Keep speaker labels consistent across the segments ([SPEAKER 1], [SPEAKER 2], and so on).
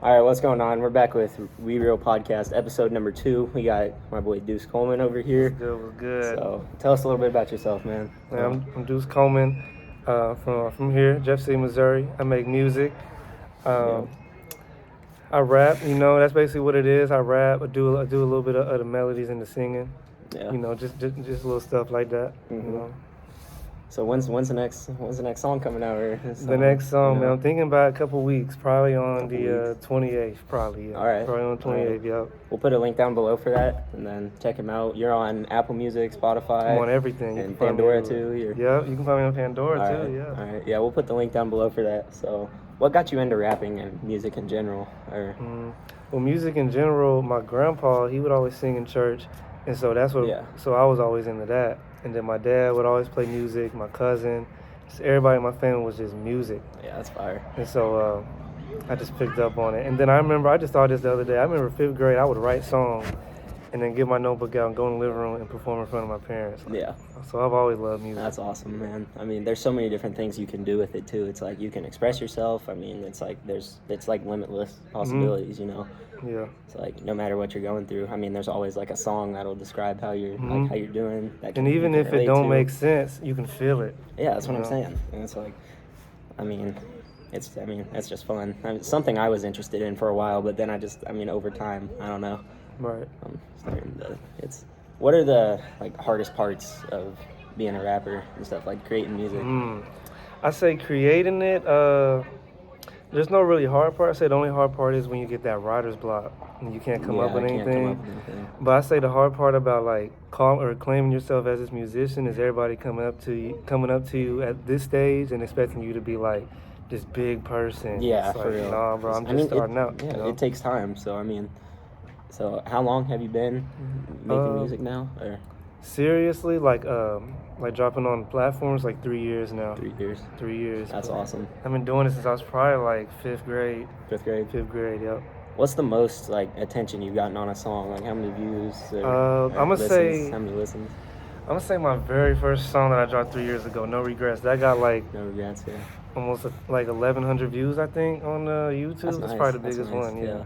[SPEAKER 1] All right, what's going on? We're back with WeReal Podcast, episode number 2. We got my boy Duce Coleman over here.
[SPEAKER 2] Was good.
[SPEAKER 1] So tell us a little bit about yourself, man.
[SPEAKER 2] Yeah, I'm Duce Coleman from here, Jeff City, Missouri. I make music. I rap. That's basically what it is. I rap. I do a little bit of the melodies and the singing.
[SPEAKER 1] Yeah.
[SPEAKER 2] Just little stuff like that.
[SPEAKER 1] Mm-hmm. So when's the next song coming out?
[SPEAKER 2] The next song, man, I'm thinking about a couple weeks, probably on the 28th, probably. Yeah.
[SPEAKER 1] All right.
[SPEAKER 2] Probably on the 28th, yeah.
[SPEAKER 1] We'll put a link down below for that, and then check him out. You're on Apple Music, Spotify.
[SPEAKER 2] I'm on everything.
[SPEAKER 1] And Pandora too.
[SPEAKER 2] Yeah, you can find me on Pandora
[SPEAKER 1] too.
[SPEAKER 2] Yeah.
[SPEAKER 1] All right. Yeah, we'll put the link down below for that. So, what got you into rapping and music in general?
[SPEAKER 2] Well, music in general, my grandpa, he would always sing in church, and so that's what.
[SPEAKER 1] Yeah.
[SPEAKER 2] So I was always into that, and then my dad would always play music. My cousin. So everybody in my family was just music.
[SPEAKER 1] Yeah, that's fire.
[SPEAKER 2] And so I just picked up on it. And then I just thought this the other day. I remember 5th grade, I would write songs and then get my notebook out and go in the living room and perform in front of my parents.
[SPEAKER 1] Yeah.
[SPEAKER 2] So I've always loved music.
[SPEAKER 1] That's awesome, man. I mean, there's so many different things you can do with it, too. It's like you can express yourself. I mean, it's like limitless possibilities,
[SPEAKER 2] Yeah.
[SPEAKER 1] It's like no matter what you're going through. I mean, there's always like a song that'll describe how you're like how you're doing.
[SPEAKER 2] And even if it don't make sense, you can feel it.
[SPEAKER 1] Yeah, that's what I'm saying. And it's like, it's just fun. I mean, it's something I was interested in for a while, but then over time, I don't know.
[SPEAKER 2] Right.
[SPEAKER 1] I'm starting to. What are the hardest parts of being a rapper and stuff, like creating music?
[SPEAKER 2] I say creating it. There's no really hard part. I say the only hard part is when you get that writer's block and you can't come up with anything. But I say the hard part about claiming yourself as this musician is everybody coming up to you at this stage and expecting you to be like this big person.
[SPEAKER 1] Yeah,
[SPEAKER 2] it's
[SPEAKER 1] for real.
[SPEAKER 2] Nah, bro, I'm just starting out.
[SPEAKER 1] Yeah, it takes time. So how long have you been making music now? Or
[SPEAKER 2] seriously, like dropping on platforms, 3 years now.
[SPEAKER 1] 3 years.
[SPEAKER 2] 3 years.
[SPEAKER 1] That's awesome.
[SPEAKER 2] I've been doing this since I was probably 5th grade.
[SPEAKER 1] 5th grade?
[SPEAKER 2] 5th grade, yep.
[SPEAKER 1] What's the most attention you've gotten on a song? Like how many views?
[SPEAKER 2] I'm gonna say
[SPEAKER 1] how many listens?
[SPEAKER 2] I'm gonna say my very first song that I dropped 3 years ago, No Regrets. That got
[SPEAKER 1] No Regrets, yeah.
[SPEAKER 2] almost 1,100 views, I think, on YouTube.
[SPEAKER 1] That's
[SPEAKER 2] It's
[SPEAKER 1] nice.
[SPEAKER 2] probably the biggest one. Yeah.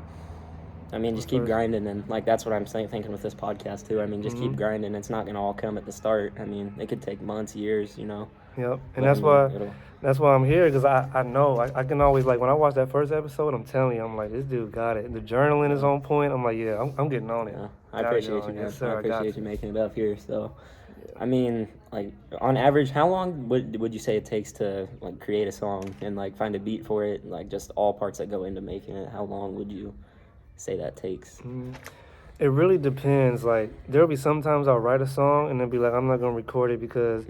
[SPEAKER 1] I mean, just keep grinding, and that's what I'm thinking with this podcast too. I mean, just keep grinding. It's not gonna all come at the start. I mean, it could take months, years,
[SPEAKER 2] Yep, and that's why I'm here, because I know I can always, when I watch that first episode, I'm telling you, I'm like, this dude got it. The journaling is on point. I'm like, yeah, I'm getting on it.
[SPEAKER 1] Yeah, I appreciate you, man.
[SPEAKER 2] Yes, sir,
[SPEAKER 1] I appreciate you making it up here. So, I mean, on average, how long would you say it takes to create a song and find a beat for it, just all parts that go into making it? How long would you say that takes?
[SPEAKER 2] It really depends. There'll be sometimes I'll write a song and then be like, I'm not gonna record it because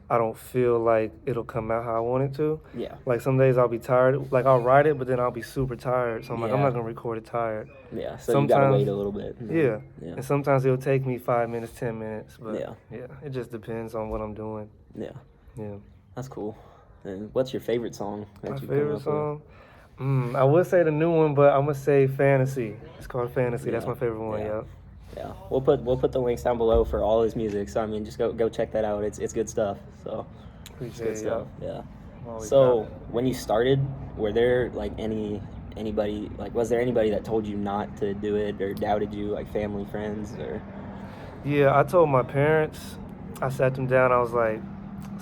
[SPEAKER 2] I don't feel like it'll come out how I want it to.
[SPEAKER 1] Yeah.
[SPEAKER 2] Some days I'll be tired. I'll write it, but then I'll be super tired. So I'm I'm not gonna record it tired.
[SPEAKER 1] Yeah. So sometimes, you gotta wait a little bit.
[SPEAKER 2] Yeah. And sometimes it'll take me 5 minutes, 10 minutes. But yeah, it just depends on what I'm doing.
[SPEAKER 1] Yeah.
[SPEAKER 2] Yeah.
[SPEAKER 1] That's cool. And what's your favorite song that
[SPEAKER 2] My
[SPEAKER 1] you
[SPEAKER 2] favorite song? I would say the new one, but I'm gonna say Fantasy. It's called Fantasy.
[SPEAKER 1] Yeah.
[SPEAKER 2] That's my favorite one. Yeah.
[SPEAKER 1] Yeah. We'll put the links down below for all his music. So I mean, just go check that out. It's good stuff. So
[SPEAKER 2] Appreciate
[SPEAKER 1] good stuff. Yeah.
[SPEAKER 2] So
[SPEAKER 1] when you started, were there anybody was there anybody that told you not to do it or doubted you, family, friends, or?
[SPEAKER 2] Yeah, I told my parents. I sat them down. I was like,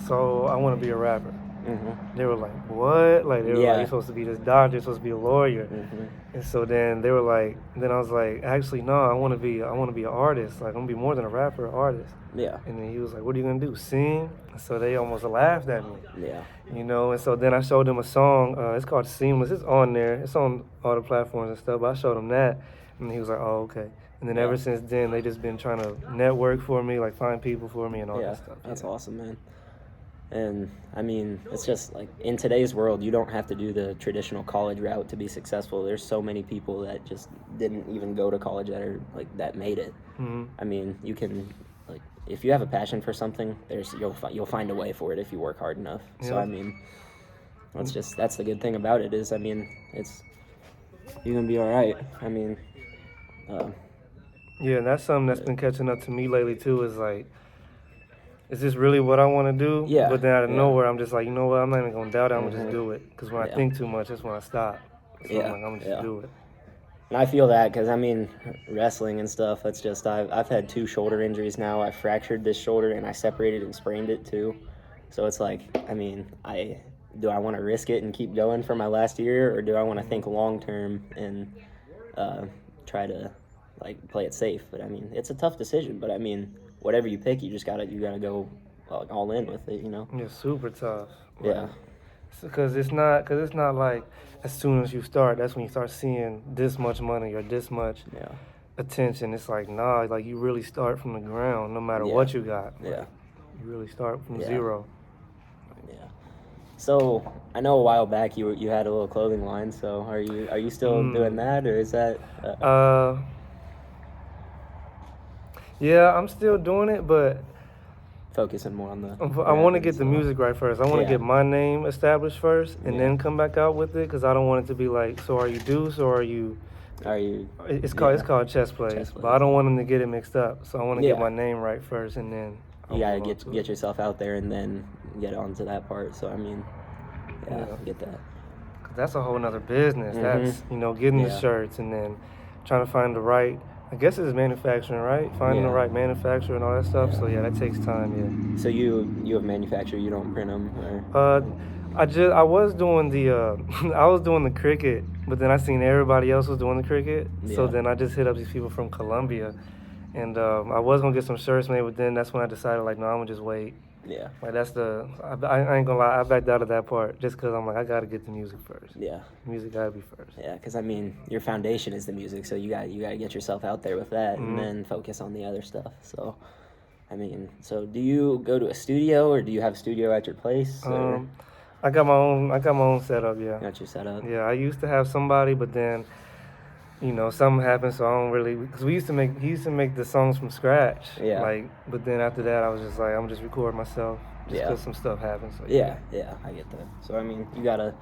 [SPEAKER 2] so I want to be a rapper. They were like, what? They were like, you're supposed to be this doctor, you're supposed to be a lawyer. And so then they were like, then I was like, actually, no, I want to be an artist. I'm going to be more than a rapper, an artist.
[SPEAKER 1] Yeah.
[SPEAKER 2] And then he was like, what are you going to do, sing? And so they almost laughed at me.
[SPEAKER 1] Yeah.
[SPEAKER 2] And so then I showed them a song. It's called Seamless. It's on there. It's on all the platforms and stuff. But I showed him that. And he was like, oh, okay. And then ever since then, they just been trying to network for me, find people for me and all that stuff.
[SPEAKER 1] That's awesome, man. And I mean, it's just in today's world, you don't have to do the traditional college route to be successful. There's so many people that just didn't even go to college that are that made it. I mean, you can if you have a passion for something, you'll find a way for it if you work hard enough. So I mean, that's the good thing about it is, I mean, you're gonna be all right. I mean,
[SPEAKER 2] yeah, and that's something that's been catching up to me lately too. Is this really what I want to do?
[SPEAKER 1] Yeah.
[SPEAKER 2] But then out of nowhere, I'm just like, you know what? I'm not even gonna doubt it. I'm gonna just do it. Because when I think too much, that's when I stop. So I'm gonna just do it.
[SPEAKER 1] And I feel that because, I mean, wrestling and stuff, that's just, I've had 2 shoulder injuries now. I fractured this shoulder and I separated and sprained it too. So it's like, I mean, do I want to risk it and keep going for my last year, or do I want to think long term and try to like play it safe? But I mean, it's a tough decision. But I mean, whatever you pick, you gotta go all in with it, you know?
[SPEAKER 2] Yeah, super tough.
[SPEAKER 1] Yeah.
[SPEAKER 2] Because it's not like as soon as you start, that's when you start seeing this much money or this much attention. It's like, nah, like you really start from the ground no matter what you got.
[SPEAKER 1] Yeah.
[SPEAKER 2] You really start from zero.
[SPEAKER 1] Yeah. So I know a while back you had a little clothing line. So are you still doing that, or is that?
[SPEAKER 2] Yeah, I'm still doing it, but
[SPEAKER 1] focusing more on the.
[SPEAKER 2] I want to get the music right first. I want to get my name established first, and then come back out with it, because I don't want it to be like, so are you Duce or are you? It's called Chess Plays, but I don't want them to get it mixed up. So I want to get my name right first, and then.
[SPEAKER 1] You gotta get yourself out there and then get onto that part. So I mean, I get that.
[SPEAKER 2] That's a whole nother business. That's getting the shirts and then trying to find the right. I guess it's manufacturing, right? Finding the right manufacturer and all that stuff. So that takes time. Yeah.
[SPEAKER 1] So you have manufacturer. You don't print them,
[SPEAKER 2] or? I was doing the Cricut, but then I seen everybody else was doing the Cricut. Yeah. So then I just hit up these people from Colombia. And I was going to get some shirts made, but then that's when I decided, like, no, I'm going to just wait. Yeah. Like, I ain't going to lie, I backed out of that part just because I'm like, I got to get the music first. Yeah. Music got to be first.
[SPEAKER 1] Yeah, because, I mean, your foundation is the music, so you got to get yourself out there with that and then focus on the other stuff. So, I mean, do you go to a studio, or do you have a studio at your place?
[SPEAKER 2] I got my own setup, yeah.
[SPEAKER 1] Got your setup?
[SPEAKER 2] Yeah, I used to have somebody, but then... something happened, so I don't really, because he used to make the songs from scratch. Yeah. Like, but then after that, I was just like, I'm just record myself, just because some stuff happened. So
[SPEAKER 1] yeah, I get that. So I mean, you gotta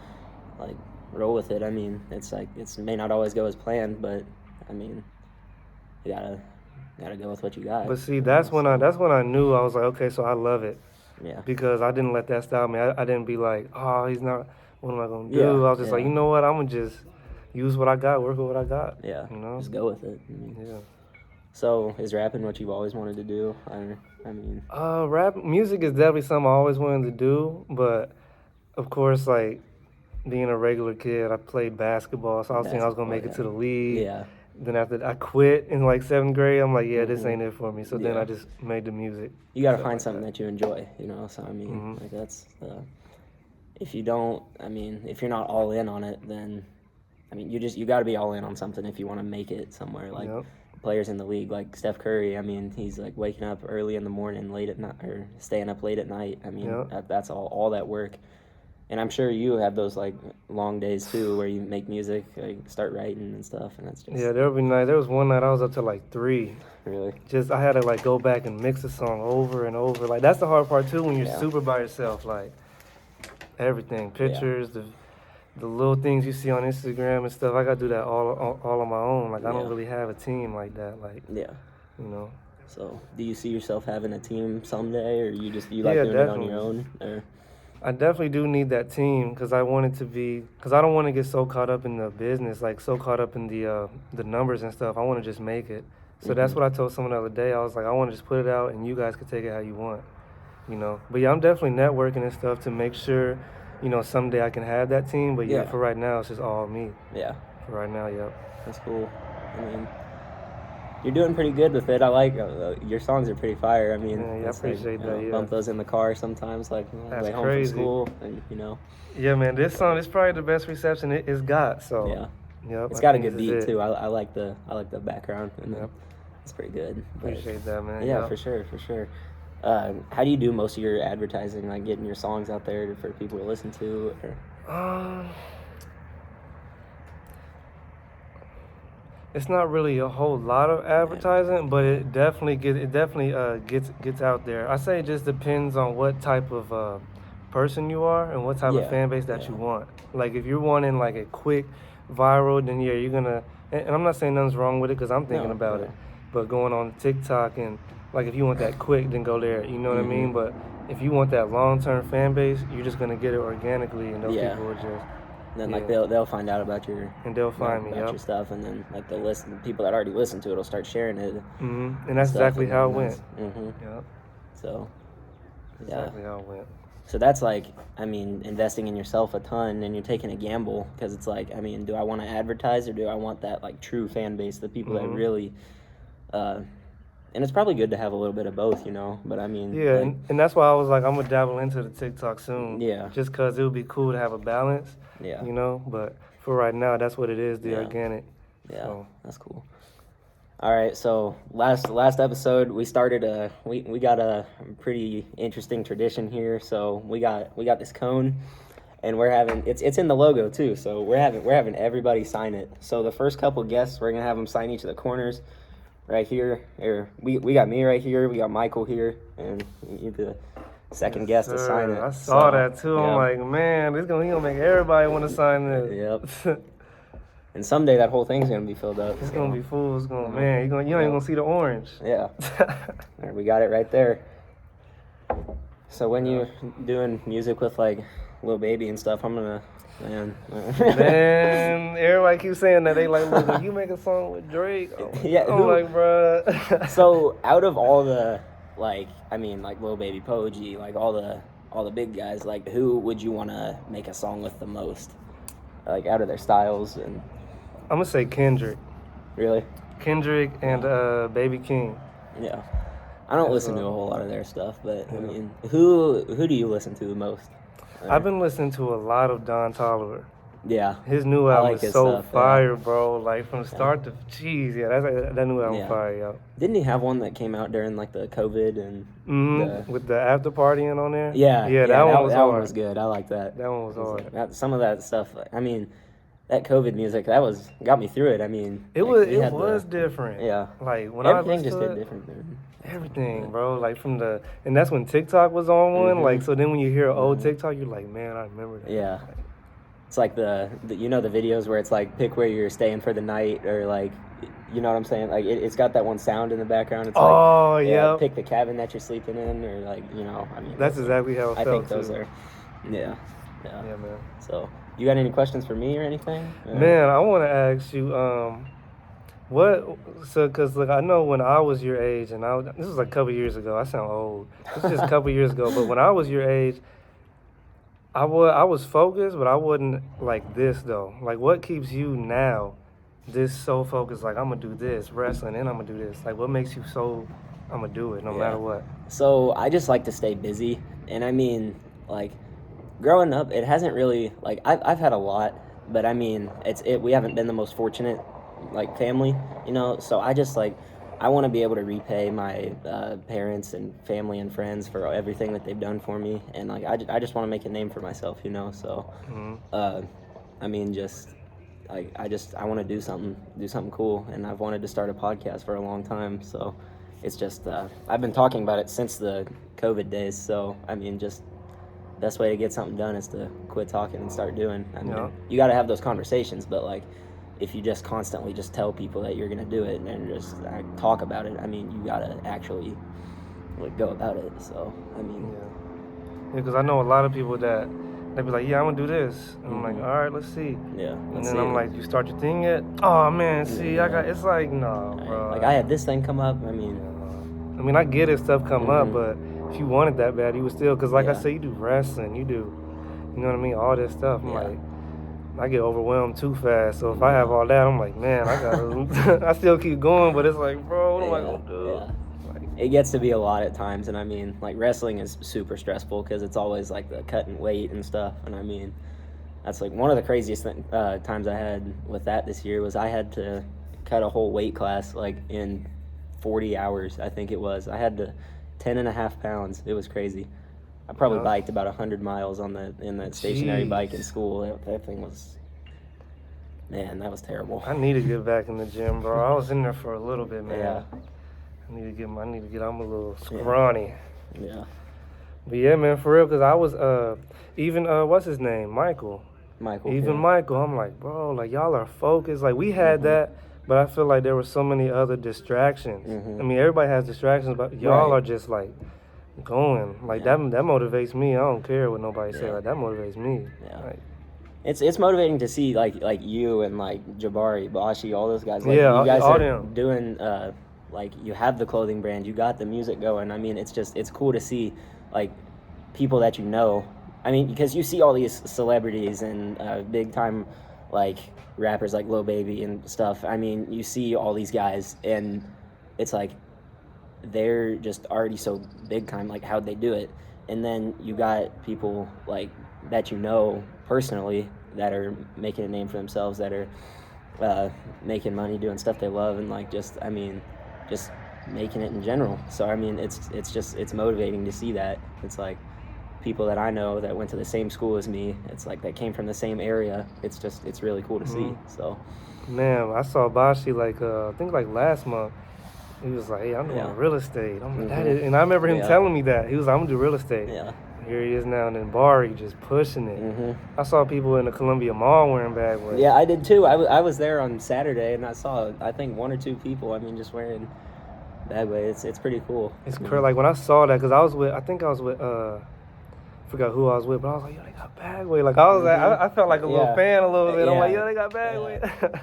[SPEAKER 1] like roll with it. I mean, it's like it may not always go as planned, but I mean, you gotta go with what you got.
[SPEAKER 2] But see, that's when I knew I was like, okay, so I love it. Yeah. Because I didn't let that stop me. I didn't be like, oh, he's not. What am I gonna do? I was just like, you know what? I'm gonna just. Use what I got, work with what I got.
[SPEAKER 1] Yeah, just go with it. I mean, So, is rapping what you've always wanted to do? I mean...
[SPEAKER 2] rap music is definitely something I always wanted to do, but, of course, like, being a regular kid, I played basketball, so I was thinking I was going to make it to the league. Yeah. Then after I quit in, like, 7th grade, I'm like, this ain't it for me. So then I just made the music.
[SPEAKER 1] You got to find something that you enjoy, So, I mean, like, that's... if you don't... I mean, if you're not all in on it, then... I mean, you got to be all in on something if you want to make it somewhere. Like players in the league, like Steph Curry. I mean, he's like waking up early in the morning, late at night, or staying up late at night. I mean, that's all that work. And I'm sure you have those like long days too, where you make music, like, start writing and stuff, and that's just.
[SPEAKER 2] Yeah, there would be night. There was one night I was up till like 3.
[SPEAKER 1] Really?
[SPEAKER 2] Just I had to like go back and mix the song over and over. Like that's the hard part too when you're super by yourself. Like everything, pictures, the little things you see on Instagram and stuff, I gotta do that all on my own. Like I don't really have a team like that. Like
[SPEAKER 1] So, do you see yourself having a team someday, or you like doing it on your own? Or?
[SPEAKER 2] I definitely do need that team because I want it to be. Because I don't want to get so caught up in the business, like so caught up in the numbers and stuff. I want to just make it. So that's what I told someone the other day. I was like, I want to just put it out, and you guys can take it how you want. But yeah, I'm definitely networking and stuff to make sure. Someday I can have that team, but for right now, it's just all me. Yeah. For right now,
[SPEAKER 1] That's cool. I mean, you're doing pretty good with it. I like your songs are pretty fire. I mean,
[SPEAKER 2] I appreciate that.
[SPEAKER 1] Bump those in the car sometimes, like way home from school, and
[SPEAKER 2] Yeah, man, this song is probably the best reception it's got. So
[SPEAKER 1] it's got a good beat too. I like the background, and it's pretty good.
[SPEAKER 2] Appreciate that, man.
[SPEAKER 1] Yeah, for sure. How do you do most of your advertising, like getting your songs out there for people to listen to?
[SPEAKER 2] It's not really a whole lot of advertising, but it definitely gets out there. I say it just depends on what type of person you are and what type of fan base that you want. Like if you're wanting like a quick viral, then you're gonna. And I'm not saying nothing's wrong with it because I'm thinking about it, but going on TikTok and. Like, if you want that quick, then go there. You know what I mean? But if you want that long-term fan base, you're just going to get it organically, and those people will just
[SPEAKER 1] then like they'll find out about your
[SPEAKER 2] and they'll find me
[SPEAKER 1] about your stuff, and then like the people that already listen to it will start sharing it.
[SPEAKER 2] And that's exactly how it went.
[SPEAKER 1] Yep. So
[SPEAKER 2] exactly how it went.
[SPEAKER 1] So that's like, I mean, investing in yourself a ton, and you're taking a gamble, because it's like, I mean, do I want to advertise, or do I want that like true fan base, the people that really and it's probably good to have a little bit of both, you know, but I mean...
[SPEAKER 2] Yeah, like, and that's why I was like, I'm going to dabble into the TikTok soon.
[SPEAKER 1] Yeah.
[SPEAKER 2] Just because it would be cool to have a balance, you know, but for right now, that's what it is, the organic.
[SPEAKER 1] Yeah,
[SPEAKER 2] so.
[SPEAKER 1] That's cool. All right, so last episode, we started we got a pretty interesting tradition here. So we got this cone, and we're having, it's in the logo too, so we're having everybody sign it. So the first couple guests, we're going to have them sign each of the corners. Right here, or we got me right here, we got Michael here, and you the second guest to sign it.
[SPEAKER 2] I saw that too. I'm like, man, he gonna make everybody want to sign this.
[SPEAKER 1] Yep. And someday that whole thing's gonna be filled up.
[SPEAKER 2] It's gonna be full. It's gonna, man, you ain't gonna see the orange.
[SPEAKER 1] Yeah. Right, we got it right there. So when you're doing music with like Lil Baby and stuff, I'm gonna. Man,
[SPEAKER 2] everybody keeps saying that. They like, look, if you make a song with Drake, I'm like, bruh.
[SPEAKER 1] So out of all the, like, I mean, like Lil Baby, Poji, like all the big guys, like who would you want to make a song with the most? Like out of their styles? And
[SPEAKER 2] I'm gonna say Kendrick.
[SPEAKER 1] Really?
[SPEAKER 2] Kendrick and Baby King.
[SPEAKER 1] Yeah. I don't listen to a whole lot of their stuff, but I mean, who do you listen to the most?
[SPEAKER 2] I've been listening to a lot of Don Toliver.
[SPEAKER 1] Yeah.
[SPEAKER 2] His new album is so
[SPEAKER 1] stuff,
[SPEAKER 2] fire, bro. Like from start to that new album fire, yo.
[SPEAKER 1] Didn't he have one that came out during like the COVID and
[SPEAKER 2] with the after partying on there?
[SPEAKER 1] Yeah,
[SPEAKER 2] that one
[SPEAKER 1] was good. I like that.
[SPEAKER 2] That one was hard.
[SPEAKER 1] Some of that stuff, I mean, that COVID music, got me through it. I mean,
[SPEAKER 2] it was different.
[SPEAKER 1] Yeah.
[SPEAKER 2] Like when
[SPEAKER 1] everything just hit different, man.
[SPEAKER 2] Everything, bro. Like and that's when TikTok was on one. Like, so then when you hear old TikTok, you're like, man, I remember that.
[SPEAKER 1] Yeah. It's like the you know the videos where it's like pick where you're staying for the night, or like, you know what I'm saying? Like it's got that one sound in the background. It's like, pick the cabin that you're sleeping in, or like, you know, I mean.
[SPEAKER 2] That's exactly how it felt.
[SPEAKER 1] I think those are. Yeah,
[SPEAKER 2] man.
[SPEAKER 1] So, you got any questions for me or anything?
[SPEAKER 2] Man, I want to ask you, because like I know when I was your age, and this was like a couple years ago. I sound old. This was just a couple years ago. But when I was your age, I was focused, but I wasn't like this though. Like, what keeps you now this so focused? Like, I'm gonna do this wrestling, and I'm gonna do this. Like, what makes you so I'm gonna do it no matter what?
[SPEAKER 1] So I just like to stay busy, and I mean, like, growing up, it hasn't really, like, I've had a lot, but I mean, we haven't been the most fortunate, like, family, you know, so I just, like, I want to be able to repay my parents and family and friends for everything that they've done for me, and, like, I just want to make a name for myself, you know, so, I mean, just, like, I want to do something cool, and I've wanted to start a podcast for a long time, so it's just, I've been talking about it since the COVID days, so, I mean, just, best way to get something done is to quit talking and start doing. I mean, you got to have those conversations, but like, if you just constantly just tell people that you're gonna do it and just talk about it, I mean, you gotta actually like go about it. So I mean,
[SPEAKER 2] because I know a lot of people that they be like, yeah, I'm gonna do this, and I'm like, all right, let's see.
[SPEAKER 1] Yeah.
[SPEAKER 2] And then I'm like, you start your thing yet? Oh man, see, I got. It's like, no, bro.
[SPEAKER 1] Like I had this thing come up. I mean,
[SPEAKER 2] I get it, stuff come up, but if you wanted that bad, you would still, because like I said, you do wrestling, you do, you know what I mean, all this stuff. I'm like, I get overwhelmed too fast. So if I have all that, I'm like, man, I gotta. I still keep going, but it's like, bro, what am I gonna do?
[SPEAKER 1] Like, it gets to be a lot at times, and I mean, like wrestling is super stressful because it's always like the cutting weight and stuff. And I mean, that's like one of the craziest times I had with that this year was I had to cut a whole weight class like in 40 hours. I think it was. I had to 10.5 pounds. It was crazy. I probably biked about 100 miles in that stationary bike in school. That thing was, man, that was terrible.
[SPEAKER 2] I need to get back in the gym, bro. I was in there for a little bit, man.
[SPEAKER 1] Yeah.
[SPEAKER 2] I need to get. I'm a little scrawny.
[SPEAKER 1] Yeah.
[SPEAKER 2] But yeah, man, for real, because I was even what's his name, Michael. Michael. I'm like, bro, like y'all are focused. Like we had that, but I feel like there were so many other distractions. I mean, everybody has distractions, but y'all are just like going. Like that motivates me. I don't care what nobody say. Like that motivates me.
[SPEAKER 1] Yeah.
[SPEAKER 2] Like,
[SPEAKER 1] it's motivating to see like you and like Jabari, Bashi, all those guys. Like,
[SPEAKER 2] Yeah,
[SPEAKER 1] you guys
[SPEAKER 2] all
[SPEAKER 1] are
[SPEAKER 2] them.
[SPEAKER 1] doing like you have the clothing brand, you got the music going. I mean, it's cool to see like people that you know. I mean, because you see all these celebrities and big time like rappers like Lil Baby and stuff. I mean, you see all these guys, and it's like they're just already so big time. Like, how'd they do it? And then you got people like that you know personally that are making a name for themselves, that are making money doing stuff they love, and like just making it in general. So I mean, it's motivating to see that. It's like people that I know that went to the same school as me. It's like that came from the same area. It's really cool to see. So,
[SPEAKER 2] man, I saw Bashi like I think like last month. He was like, "Hey, I'm doing real estate." I'm like, "That is," and I remember him telling me that. He was like, "I'm gonna do real estate."
[SPEAKER 1] Yeah.
[SPEAKER 2] Here he is now, and then Bari just pushing it. I saw people in the Columbia Mall wearing bagways.
[SPEAKER 1] Yeah, I did too. I was there on Saturday, and I saw I think 1 or 2 people. I mean, just wearing bagways. It's pretty cool.
[SPEAKER 2] It's crazy. Like when I saw that, because I was with I forgot who I was with, but I was like, "Yo, they got bagway." Like I was like, I felt like a little fan a little bit. I'm like, "Yo, they got bagway."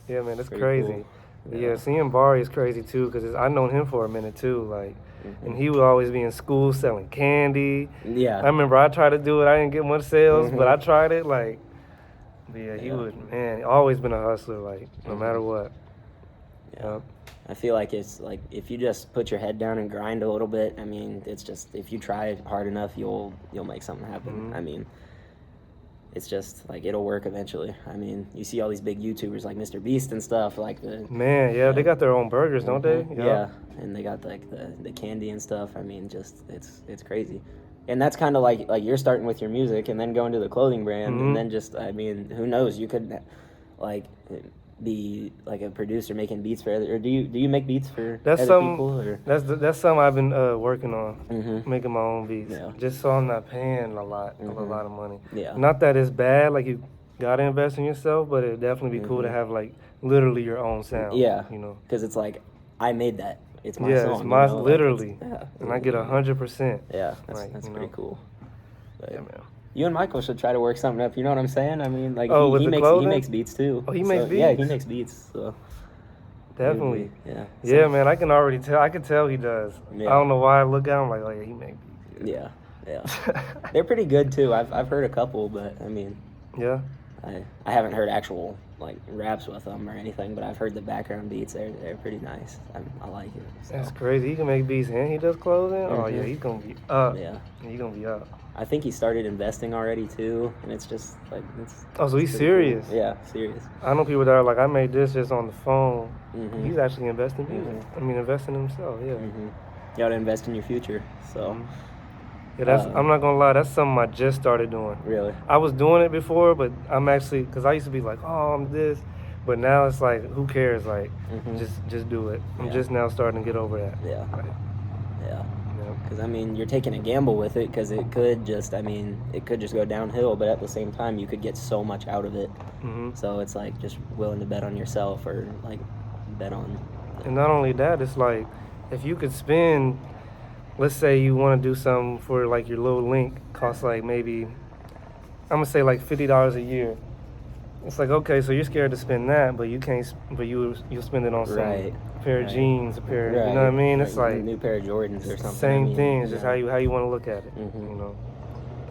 [SPEAKER 2] Yeah, man, it's crazy. Cool. Yeah, seeing Bari is crazy too, because I've known him for a minute too. Like, and he would always be in school selling candy. Yeah. I remember I tried to do it. I didn't get much sales, but I tried it. Like, yeah, he would, man, always been a hustler, like, no matter what.
[SPEAKER 1] Yeah. I feel like it's like if you just put your head down and grind a little bit, I mean, it's just if you try hard enough, you'll make something happen. I mean, it's just like it'll work eventually. I mean, you see all these big YouTubers like Mr. Beast and stuff like the
[SPEAKER 2] they got their own burgers, don't they?
[SPEAKER 1] Yeah, and they got like the candy and stuff. I mean, just it's crazy. And that's kind of like you're starting with your music and then going to the clothing brand and then just, I mean, who knows, you could like be like a producer making beats for other, or do you make beats for other people? Or?
[SPEAKER 2] That's something I've been working on, making my own beats, just so I'm not paying a lot of money. Yeah. Not that it's bad, like you gotta invest in yourself, but it'd definitely be cool to have like literally your own sound. Yeah, you know,
[SPEAKER 1] because it's like I made that. It's my song.
[SPEAKER 2] It's my literally, and I get 100%.
[SPEAKER 1] Yeah, that's pretty cool. But,
[SPEAKER 2] yeah, man.
[SPEAKER 1] You and Michael should try to work something up. You know what I'm saying? I mean, like he makes beats too.
[SPEAKER 2] Oh, he makes beats.
[SPEAKER 1] Yeah, he makes beats. So
[SPEAKER 2] definitely. Yeah, man. I can already tell. I can tell he does. Yeah. I don't know why I look at him like, oh yeah, he makes beats.
[SPEAKER 1] Yeah. They're pretty good too. I've heard a couple, but I mean.
[SPEAKER 2] Yeah.
[SPEAKER 1] I haven't heard actual like raps with them or anything, but I've heard the background beats. They're pretty nice. I like it. So.
[SPEAKER 2] That's crazy. He can make beats and he does clothing. Oh yeah, he's gonna be up. Yeah, he's gonna be up.
[SPEAKER 1] I think he started investing already too, and it's just like it's.
[SPEAKER 2] Oh, so he's serious.
[SPEAKER 1] Cool. Yeah, serious.
[SPEAKER 2] I know people that are like, I made this just on the phone. He's actually investing in music. I mean, investing in himself. Yeah.
[SPEAKER 1] You gotta invest in your future. So.
[SPEAKER 2] Yeah, I'm not gonna lie, that's something I just started doing.
[SPEAKER 1] Really?
[SPEAKER 2] I was doing it before, but I'm actually, because I used to be like, oh, I'm this, but now it's like, who cares? Like, just do it. I'm just now starting to get over that.
[SPEAKER 1] Yeah. Like, yeah. Because I mean, you're taking a gamble with it, because it could just go downhill, but at the same time, you could get so much out of it. So it's like just willing to bet on yourself, or like bet on.
[SPEAKER 2] And not only that, it's like if you could spend. Let's say you want to do something for like your little link, costs like maybe, I'm gonna say like $50 a year. It's like, okay, so you're scared to spend that, but you can't, but you'll spend it on some pair of jeans, a pair, you know what I mean? It's like
[SPEAKER 1] a new pair of Jordans or something.
[SPEAKER 2] Same thing. It's just how you want to look at it. You know,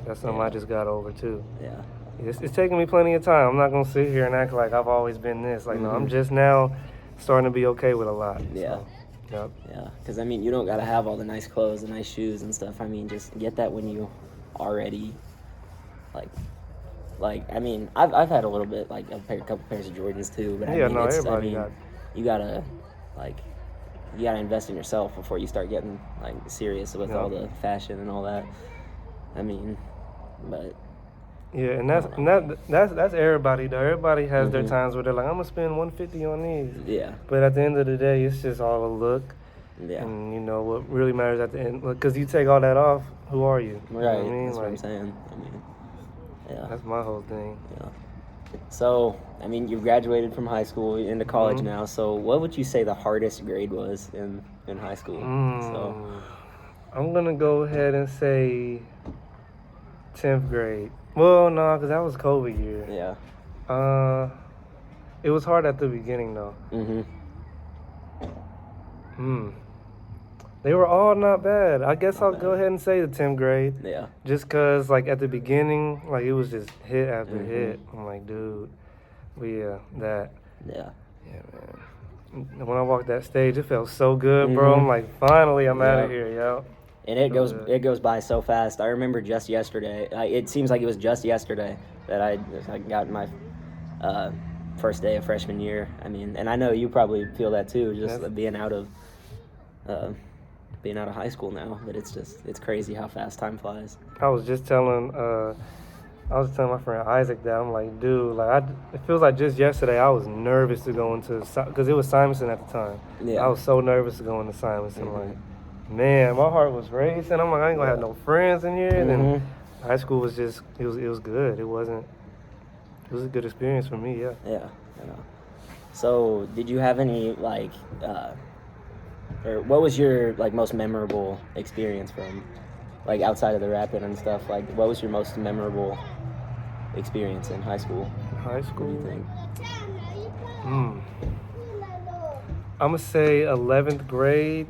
[SPEAKER 2] that's something I just got over too.
[SPEAKER 1] Yeah.
[SPEAKER 2] It's taking me plenty of time. I'm not gonna sit here and act like I've always been this. Like, no, I'm just now starting to be okay with a lot.
[SPEAKER 1] Yeah.
[SPEAKER 2] So. Yep.
[SPEAKER 1] Yeah, because I mean, you don't gotta have all the nice clothes, the nice shoes and stuff. I mean, just get that when you already, like I mean, I've had a little bit, like a couple pairs of Jordans too. But you gotta invest in yourself before you start getting like serious with all the fashion and all that. I mean, but.
[SPEAKER 2] Yeah, and that's everybody though. Everybody has their times where they're like, I'm gonna spend $150 on these.
[SPEAKER 1] Yeah.
[SPEAKER 2] But at the end of the day, it's just all a look.
[SPEAKER 1] Yeah.
[SPEAKER 2] And you know what really matters at the end, because you take all that off, who are you?
[SPEAKER 1] Right.
[SPEAKER 2] You know what I mean?
[SPEAKER 1] That's what I'm saying. I mean, yeah.
[SPEAKER 2] That's my whole thing.
[SPEAKER 1] Yeah. So, I mean, you've graduated from high school, you're into college now. So, what would you say the hardest grade was in high school?
[SPEAKER 2] I'm gonna go ahead and say 10th grade. Well, no, because that was COVID year.
[SPEAKER 1] Yeah.
[SPEAKER 2] It was hard at the beginning though. They were all not bad. I guess I'll go ahead and say the 10th grade.
[SPEAKER 1] Yeah.
[SPEAKER 2] Just because, like, at the beginning, like, it was just hit after hit. I'm like, dude, but yeah, that.
[SPEAKER 1] Yeah.
[SPEAKER 2] Yeah, man. When I walked that stage, it felt so good, bro. I'm like, finally, I'm out of here, yo.
[SPEAKER 1] And it goes by so fast. I remember just yesterday. It seems like it was just yesterday that I got my first day of freshman year. I mean, and I know you probably feel that too, just being out of high school now. But it's crazy how fast time flies.
[SPEAKER 2] I was telling my friend Isaac that I'm like, dude, like it feels like just yesterday I was nervous to go into, because it was Simonson at the time.
[SPEAKER 1] Yeah.
[SPEAKER 2] I was so nervous to go into Simonson. Like, man, my heart was racing. I'm like, I ain't gonna have no friends in here. And then high school was just, it was good. It was a good experience for me. Yeah.
[SPEAKER 1] Yeah. So, did you have any like, or what was your like most memorable experience from, like outside of the rapping and stuff? Like, what was your most memorable experience in high school?
[SPEAKER 2] High school?
[SPEAKER 1] What do you think?
[SPEAKER 2] I'm gonna say 11th grade.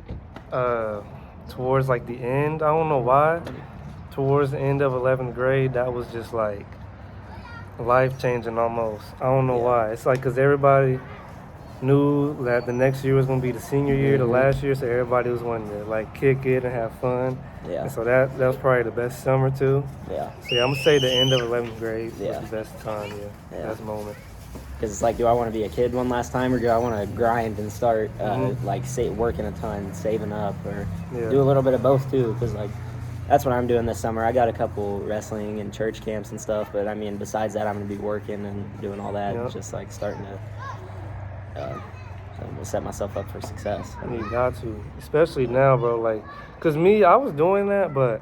[SPEAKER 2] Towards like the end, I don't know why. Towards the end of 11th grade, that was just like life changing almost. I don't know why. It's like because everybody knew that the next year was gonna be the senior year, the last year, so everybody was wanting to like kick it and have fun.
[SPEAKER 1] Yeah.
[SPEAKER 2] And so that was probably the best summer too.
[SPEAKER 1] Yeah.
[SPEAKER 2] So yeah, I'm gonna say the end of 11th grade was the best time.
[SPEAKER 1] Yeah.
[SPEAKER 2] Best moment.
[SPEAKER 1] Because it's like, do I want to be a kid one last time, or do I want to grind and start working a ton, saving up, or do a little bit of both too? Because like that's what I'm doing this summer. I got a couple wrestling and church camps and stuff, but I mean, besides that, I'm gonna be working and doing all that, and just like starting to set myself up for success.
[SPEAKER 2] You got to, especially now, bro. Like, cause me, I was doing that, but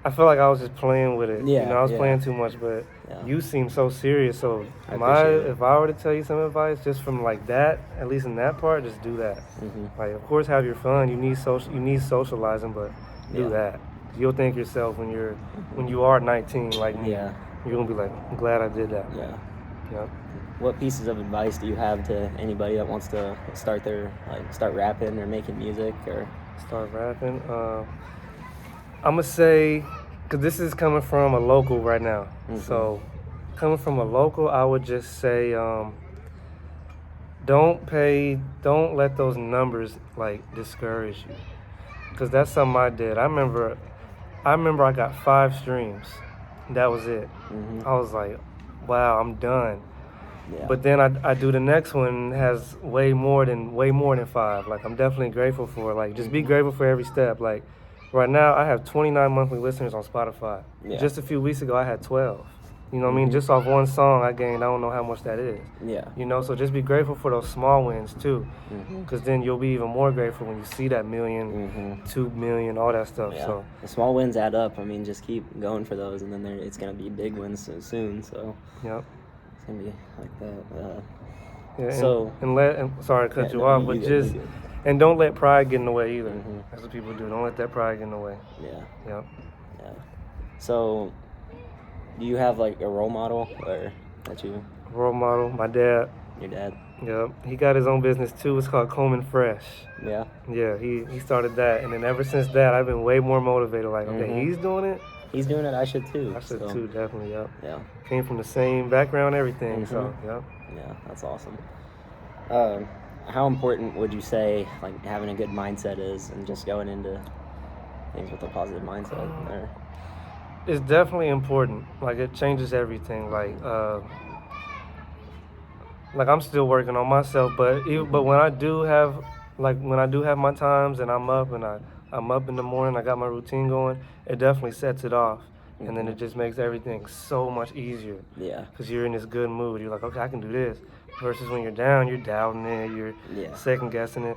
[SPEAKER 2] I feel like I was just playing with it.
[SPEAKER 1] Yeah,
[SPEAKER 2] I was playing too much, but you seem so serious. So if I were to tell you some advice, just from like that, at least in that part, just do that. Like, of course, have your fun. You need socializing, but do that. You'll thank yourself when you are 19, like me.
[SPEAKER 1] Yeah.
[SPEAKER 2] You're gonna be like, I'm glad I did that.
[SPEAKER 1] Yeah.
[SPEAKER 2] Yeah.
[SPEAKER 1] What pieces of advice do you have to anybody that wants to start rapping or making music or
[SPEAKER 2] start rapping? I'm gonna say, because this is coming from a local right now. So coming from a local, I would just say, don't let those numbers like discourage you, because that's something I did. I remember I got 5 streams. That was it. I was like, wow, I'm done.
[SPEAKER 1] Yeah.
[SPEAKER 2] But then I do the next one, has way more than 5. Like, I'm definitely grateful for it. Like, just be grateful for every step. Like, right now I have 29 monthly listeners on Spotify. Just a few weeks ago I had 12. You know what I mean? Just off one song I gained, I don't know how much that is.
[SPEAKER 1] Yeah.
[SPEAKER 2] So just be grateful for those small wins too. Because then you'll be even more grateful when you see that million, 2 million, all that stuff.
[SPEAKER 1] Yeah.
[SPEAKER 2] So
[SPEAKER 1] the small wins add up. I mean, just keep going for those, and then it's going to be big wins soon. So
[SPEAKER 2] yep.
[SPEAKER 1] It's going to be like that.
[SPEAKER 2] Sorry to cut you off, but and don't let pride get in the way either. That's what people do. Don't let that pride get in the way.
[SPEAKER 1] Yeah.
[SPEAKER 2] Yep.
[SPEAKER 1] Yeah. So, do you have like a role model or that you?
[SPEAKER 2] Role model, my dad.
[SPEAKER 1] Your dad.
[SPEAKER 2] Yep. He got his own business too. It's called Coleman Fresh.
[SPEAKER 1] Yeah.
[SPEAKER 2] Yeah. He started that, and then ever since that, I've been way more motivated. Like, okay, he's doing it.
[SPEAKER 1] He's doing it. I should too.
[SPEAKER 2] I should too. Definitely. Yep.
[SPEAKER 1] Yeah.
[SPEAKER 2] Came from the same background, everything. So, yep.
[SPEAKER 1] Yeah, that's awesome. How important would you say like having a good mindset is, and just going into things with a positive mindset? Or?
[SPEAKER 2] It's definitely important. Like, it changes everything. Like I'm still working on myself, but when I do have my times and I'm up in the morning, I got my routine going, it definitely sets it off. And then it just makes everything so much easier. Yeah. Because you're in this good mood. You're like, okay, I can do this. Versus when you're down, you're doubting it, you're second guessing it.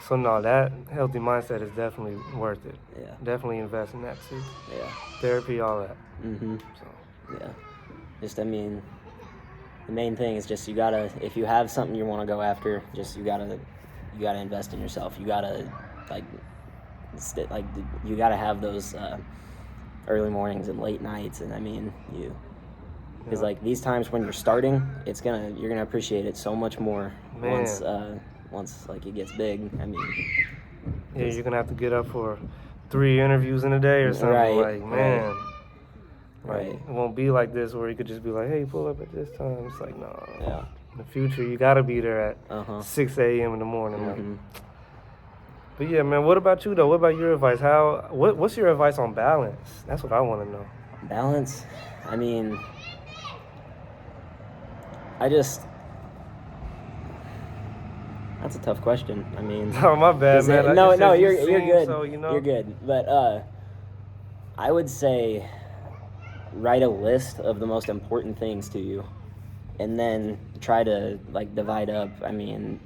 [SPEAKER 2] So no, that healthy mindset is definitely worth it. Yeah. Definitely invest in that too. Yeah. Therapy, all that. So.
[SPEAKER 1] Yeah. Just, I mean, the main thing is just if you have something you want to go after, just you gotta invest in yourself. You gotta you gotta have those early mornings and late nights, and I mean because like these times when you're starting, you're gonna appreciate it so much more once like it gets big. I mean,
[SPEAKER 2] you're gonna have to get up for 3 interviews in a day or something. Like, man. Right. It won't be like this where you could just be like, hey, pull up at this time. It's like, no.
[SPEAKER 1] Yeah.
[SPEAKER 2] In the future, you got to be there at 6 a.m. in the morning.
[SPEAKER 1] Mm-hmm.
[SPEAKER 2] But yeah, man, what about you, though? What about your advice? What's your advice on balance? That's what I want to know.
[SPEAKER 1] Balance? I mean, that's a tough question. I mean...
[SPEAKER 2] Oh, my bad, man.
[SPEAKER 1] No, you're good. So, You're good. But I would say write a list of the most important things to you, and then try to like divide up. I mean,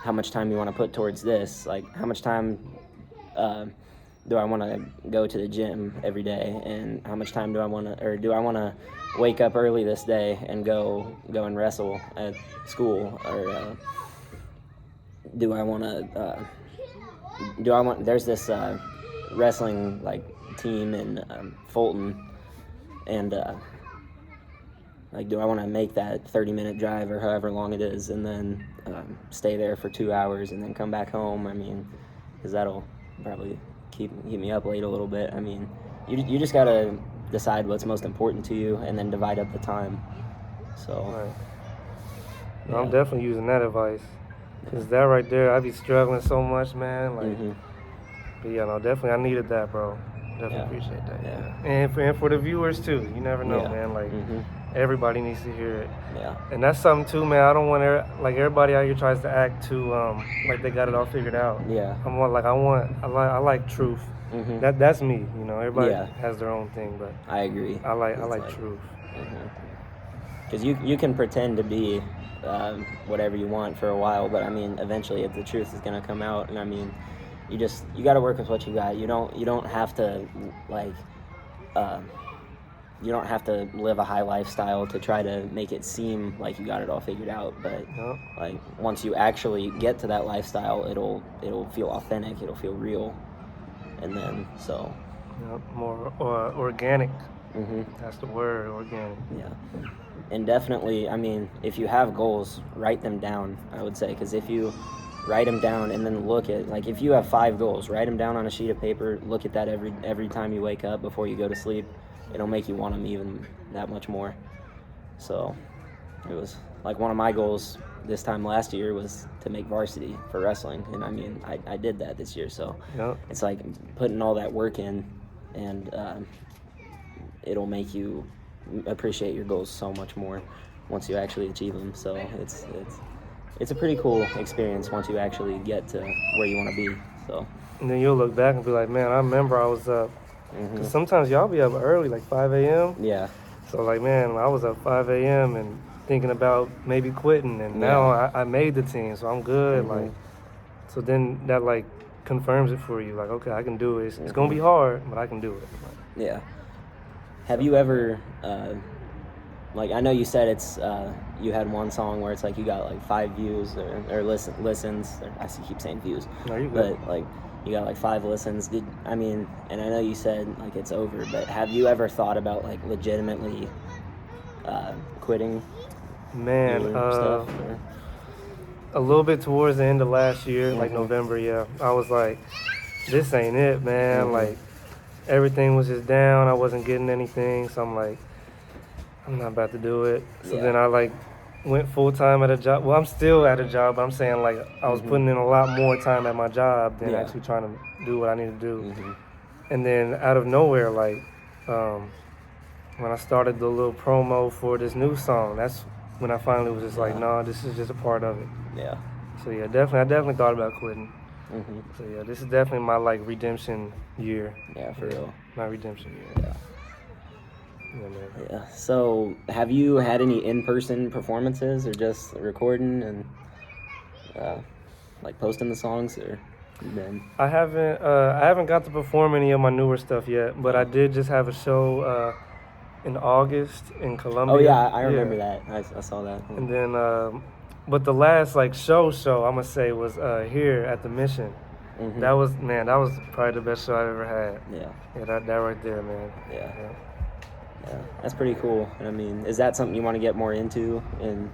[SPEAKER 1] how much time you want to put towards this? Like, how much time do I want to go to the gym every day, and how much time do I want to wake up early this day and go and wrestle at school, or do I want to? There's this wrestling like team in Fulton. And like, do I want to make that 30-minute drive or however long it is, and then stay there for 2 hours and then come back home? I mean, because that'll probably keep me up late a little bit. I mean, you just gotta decide what's most important to you and then divide up the time. So.
[SPEAKER 2] Right. Yeah. I'm definitely using that advice, because that right there, I be struggling so much, man. Like, but yeah, no, definitely I needed that, bro. Definitely appreciate that. Yeah. And for the viewers too. You never know, man. Like everybody needs to hear it. Yeah. And that's something too, man. I don't want like everybody out here tries to act too like they got it all figured out. Yeah. I like truth. That's me. You know, everybody has their own thing, but
[SPEAKER 1] I agree.
[SPEAKER 2] I like truth.
[SPEAKER 1] Because you can pretend to be whatever you want for a while, but I mean, eventually the truth is gonna come out, and I mean. You got to work with what you got. You don't have to like you don't have to live a high lifestyle to try to make it seem like you got it all figured out. But like once you actually get to that lifestyle, it'll feel authentic. It'll feel real, and then
[SPEAKER 2] more organic. That's the word, organic.
[SPEAKER 1] Yeah, and definitely. I mean, if you have goals, write them down. I would say, because if you write them down and then look at, like, if you have 5 goals, write them down on a sheet of paper, look at that every time you wake up before you go to sleep. It'll make you want them even that much more. So it was like one of my goals this time last year was to make varsity for wrestling, and I mean I did that this year, so it's like putting all that work in, and it'll make you appreciate your goals so much more once you actually achieve them. So it's a pretty cool experience once you actually get to where you want to be. So.
[SPEAKER 2] And then you'll look back and be like, man, I remember I was up. Because sometimes y'all be up early, like 5 a.m.
[SPEAKER 1] Yeah.
[SPEAKER 2] So, like, man, I was up 5 a.m. and thinking about maybe quitting. And now I made the team, so I'm good. Like, so then that, like, confirms it for you. Like, okay, I can do it. It's going to be hard, but I can do it.
[SPEAKER 1] Yeah. Have you ever... like, I know you said it's you had one song where it's like you got like 5 views or listens. I keep saying views.
[SPEAKER 2] No, you're good.
[SPEAKER 1] But like you got like 5 listens. And I know you said like it's over, but have you ever thought about like legitimately quitting?
[SPEAKER 2] Man, stuff, a little bit towards the end of last year, like November. Yeah, I was like, this ain't it, man. Like everything was just down. I wasn't getting anything, so I'm like, I'm not about to do it. So then I like went full time at a job. Well, I'm still at a job, but I'm saying like I was putting in a lot more time at my job than actually trying to do what I need to do. And then out of nowhere, like when I started the little promo for this new song, that's when I finally was just like, no, this is just a part of it. Yeah. So yeah, I definitely thought about quitting. So yeah, this is definitely my like redemption year.
[SPEAKER 1] Yeah, for real.
[SPEAKER 2] My redemption year.
[SPEAKER 1] Yeah. Yeah, man. Yeah. So, have you had any in-person performances, or just recording and like posting the songs, or?
[SPEAKER 2] I haven't got to perform any of my newer stuff yet, but I did just have a show in August in Columbia.
[SPEAKER 1] Oh yeah, I remember that. I saw that.
[SPEAKER 2] And then, but the last like show I'm gonna say was here at the Mission. That was probably the best show I've ever had.
[SPEAKER 1] Yeah.
[SPEAKER 2] Yeah, that right there, man.
[SPEAKER 1] Yeah. That's pretty cool. And I mean, is that something you want to get more into in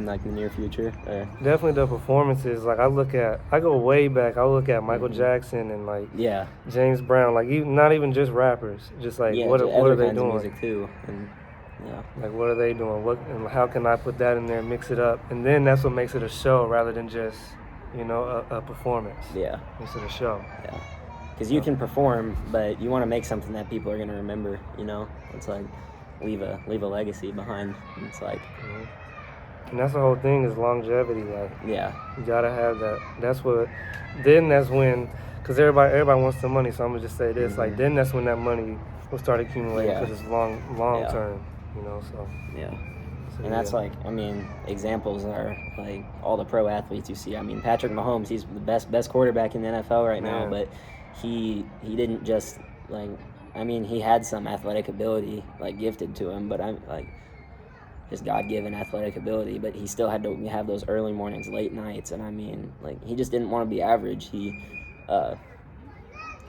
[SPEAKER 1] like the near future? Or?
[SPEAKER 2] Definitely the performances. Like I go way back. I look at Michael Jackson and like James Brown. Like not even just rappers. Just like what are they doing?
[SPEAKER 1] Music too. And
[SPEAKER 2] like what are they doing? And how can I put that in there, and mix it up, and then that's what makes it a show rather than just a performance.
[SPEAKER 1] Yeah,
[SPEAKER 2] makes it a show.
[SPEAKER 1] Yeah, because you can perform, but you want to make something that people are gonna remember. It's like leave a legacy behind. And it's like,
[SPEAKER 2] and that's the whole thing is longevity. Like you gotta have that. That's when, because everybody wants the money. So I'm gonna just say this. Like then that's when that money will start accumulating because it's long term. So
[SPEAKER 1] and that's like, I mean, examples are like all the pro athletes you see. I mean, Patrick Mahomes, he's the best quarterback in the NFL right now, but he didn't just like, I mean, he had some athletic ability like gifted to him, but I'm like just God-given athletic ability, but he still had to have those early mornings, late nights, and I mean, like he just didn't want to be average. He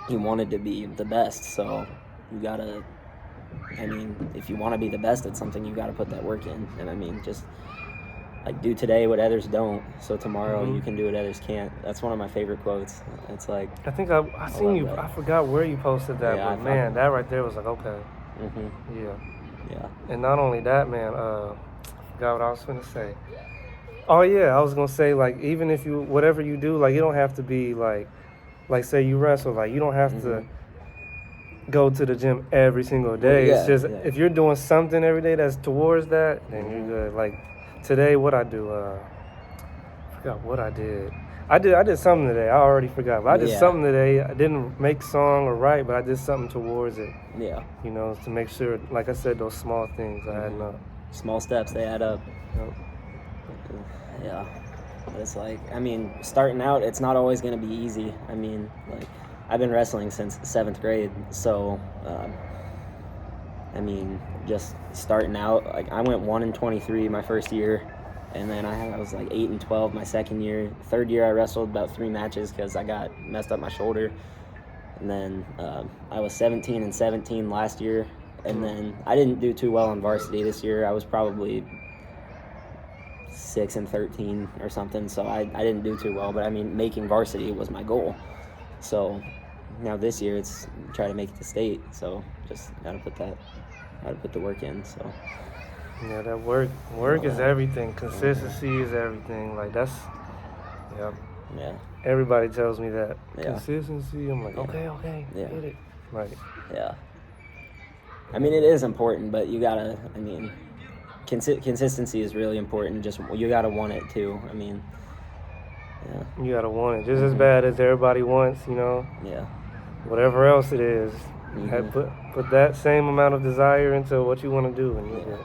[SPEAKER 1] wanted to be the best, so you gotta. I mean, if you want to be the best at something, you got to put that work in. And I mean, just like do today what others don't, so tomorrow you can do what others can't. That's one of my favorite quotes. It's like
[SPEAKER 2] I think I seen you. That. I forgot where you posted that, but man, that right there was like okay. Yeah. And not only that, man. I forgot what I was gonna say. Oh yeah, I was gonna say like even if you whatever you do, like you don't have to be like say you wrestle, like you don't have to go to the gym every single day. It's just if you're doing something every day that's towards that, then you're good. Like today, what I do, I forgot what I did. I did something today. I already forgot. But I did something today. I didn't make song or write, but I did something towards it.
[SPEAKER 1] Yeah.
[SPEAKER 2] To make sure, like I said, those small things are adding up.
[SPEAKER 1] Small steps, they add up.
[SPEAKER 2] Yep.
[SPEAKER 1] Yeah. But it's like, I mean, starting out, it's not always going to be easy. I mean, like, I've been wrestling since 7th grade, so, I mean, just starting out, like, I went 1-23 my first year, and then I was like 8-12 my second year. Third year, I wrestled about 3 matches because I got messed up my shoulder, and then I was 17-17 last year, and then I didn't do too well on varsity this year. I was probably 6-13 or something, so I didn't do too well, but I mean, making varsity was my goal. So now this year it's try to make it to state, so just gotta put the work in. So
[SPEAKER 2] yeah, that work is everything. Consistency is everything. Like that's everybody tells me that consistency. I'm like okay, get it. Like
[SPEAKER 1] I mean, it is important, but you gotta, I mean, consistency is really important. Just you gotta want it too. I mean,
[SPEAKER 2] you gotta want it just as bad as everybody wants. Whatever else it is, put that same amount of desire into what you want to do, and you get it.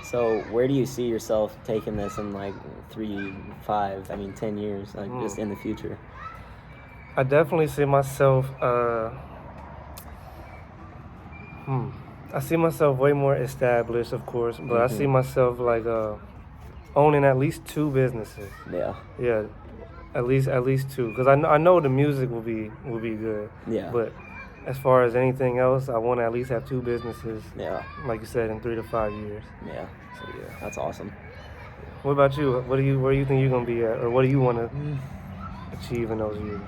[SPEAKER 1] So where do you see yourself taking this in like 3, 5, 10 years, like just in the future?
[SPEAKER 2] I definitely see myself. I see myself way more established, of course, but I see myself like owning at least 2 businesses. Yeah, at least 2, because I know the music will be good.
[SPEAKER 1] Yeah.
[SPEAKER 2] But as far as anything else, I want to at least have 2 businesses.
[SPEAKER 1] Yeah.
[SPEAKER 2] Like you said, in 3 to 5 years.
[SPEAKER 1] Yeah. So that's awesome.
[SPEAKER 2] What about you? Where do you think you're gonna be at, or what do you want to achieve in those years?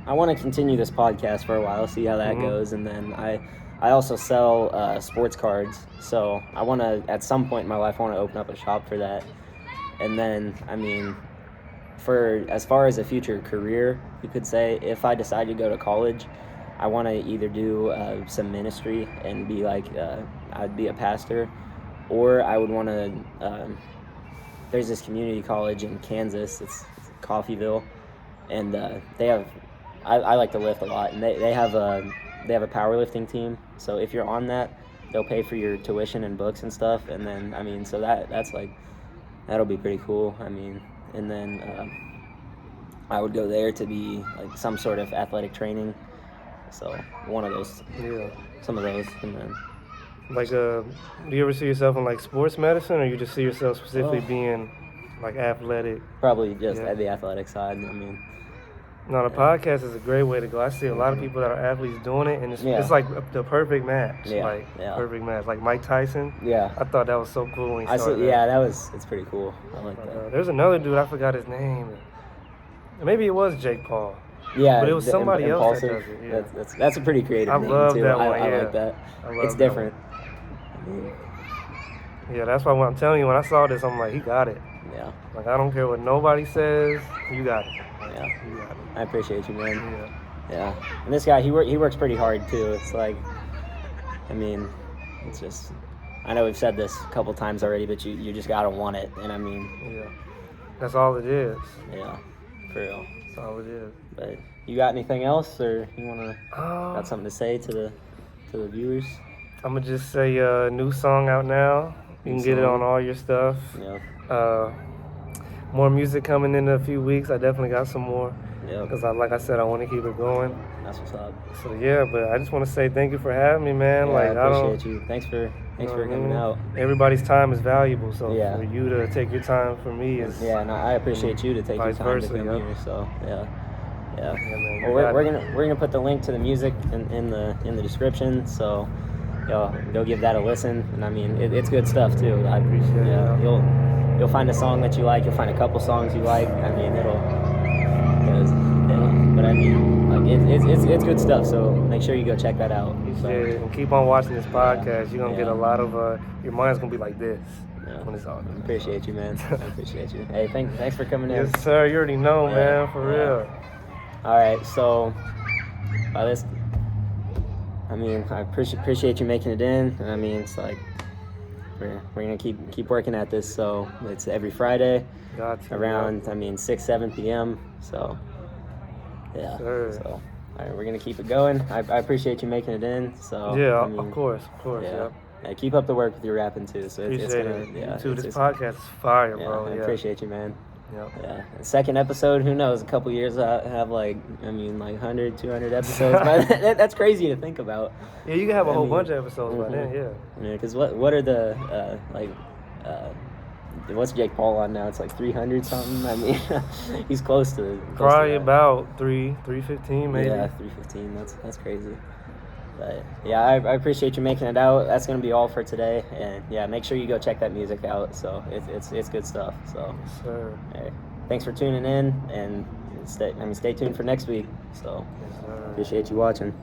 [SPEAKER 1] I want to continue this podcast for a while, see how that goes, and then I also sell sports cards, so I want to, at some point in my life, I want to open up a shop for that. And then, I mean, for as far as a future career, you could say, if I decide to go to college, I want to either do some ministry and be like, I'd be a pastor, or I would want to, there's this community college in Kansas, it's Coffeyville, and they have, I like to lift a lot, and they have a powerlifting team, so if you're on that, they'll pay for your tuition and books and stuff, and then, I mean, so that's like, that'll be pretty cool. I mean, and then I would go there to be like some sort of athletic training, so one of those, some of those, and then.
[SPEAKER 2] Like, do you ever see yourself in like sports medicine, or you just see yourself specifically being like athletic?
[SPEAKER 1] Probably just at the athletic side, I mean.
[SPEAKER 2] No, the podcast is a great way to go. I see a lot of people that are athletes doing it, and it's like the perfect match. Perfect match. Like Mike Tyson.
[SPEAKER 1] Yeah.
[SPEAKER 2] I thought that was so cool when he started that.
[SPEAKER 1] It's pretty cool. I like that.
[SPEAKER 2] There's another dude, I forgot his name. Maybe it was Jake Paul.
[SPEAKER 1] Yeah,
[SPEAKER 2] but it was somebody else that does it.
[SPEAKER 1] Yeah. That's a pretty creative name,
[SPEAKER 2] love
[SPEAKER 1] too.
[SPEAKER 2] That one,
[SPEAKER 1] I like that. It's different.
[SPEAKER 2] Yeah, that's why when I'm telling you, when I saw this, I'm like, he got it.
[SPEAKER 1] Yeah.
[SPEAKER 2] Like, I don't care what nobody says, you got it.
[SPEAKER 1] Yeah.
[SPEAKER 2] You got it.
[SPEAKER 1] I appreciate you, man. Yeah. And this guy, he works pretty hard, too. It's like, I mean, it's just, I know we've said this a couple times already, but you just got to want it. And I mean.
[SPEAKER 2] Yeah. That's all it is.
[SPEAKER 1] Yeah. For real.
[SPEAKER 2] That's all it is.
[SPEAKER 1] But you got anything else, or you want to, got something to say to the viewers?
[SPEAKER 2] I'm going to just say new song out now. You can get it on all your stuff.
[SPEAKER 1] Yeah.
[SPEAKER 2] More music coming in a few weeks. I definitely got some more.
[SPEAKER 1] Yeah.
[SPEAKER 2] Because like I said, I want to keep it going.
[SPEAKER 1] That's what's up.
[SPEAKER 2] So yeah, but I just want to say thank you for having me, man.
[SPEAKER 1] Yeah,
[SPEAKER 2] like
[SPEAKER 1] I appreciate you. Thanks for coming out.
[SPEAKER 2] Everybody's time is valuable, so
[SPEAKER 1] yeah.
[SPEAKER 2] for you to take your time for me is.
[SPEAKER 1] Yeah, and I appreciate you to take your time to come here. So yeah. Man, well, we're gonna put the link to the music in the description. So go give that a listen. And I mean, it's good stuff too. I
[SPEAKER 2] appreciate it.
[SPEAKER 1] You'll find a song that you like. You'll find a couple songs you like. I mean, but I mean, like it's good stuff. So make sure you go check that out. So,
[SPEAKER 2] and keep on watching this podcast. You're gonna get a lot of your mind's gonna be like this when it's all done.
[SPEAKER 1] Appreciate you, man. I appreciate you. Hey, thanks for coming in.
[SPEAKER 2] Yes, sir. You already know, man. For real.
[SPEAKER 1] All right. So by this, I mean, I appreciate you making it in. And I mean, it's like. We're gonna keep working at this, so it's every Friday around 6-7 p.m. So yeah,
[SPEAKER 2] sure.
[SPEAKER 1] So all right, we're gonna keep it going. I appreciate you making it in. So
[SPEAKER 2] yeah, I mean, of course.
[SPEAKER 1] Yeah. Yeah, keep up the work with your rapping too. So it's gonna
[SPEAKER 2] this podcast is fire, bro.
[SPEAKER 1] I appreciate you, man.
[SPEAKER 2] Yep.
[SPEAKER 1] Yeah. The second episode, who knows? A couple years I have 100, 200 episodes. That's crazy to think about.
[SPEAKER 2] Yeah, you can have a whole bunch of episodes by then. Yeah.
[SPEAKER 1] Yeah, because what are the what's Jake Paul on now? It's like 300 something. I mean, he's close to.
[SPEAKER 2] Probably about 315 maybe.
[SPEAKER 1] Yeah, 315. That's crazy. But yeah, I appreciate you making it out. That's gonna be all for today, and yeah, make sure you go check that music out. So it's good stuff. So
[SPEAKER 2] yes, sir.
[SPEAKER 1] Hey, thanks for tuning in, and stay tuned for next week. So
[SPEAKER 2] yes, sir.
[SPEAKER 1] Appreciate you watching.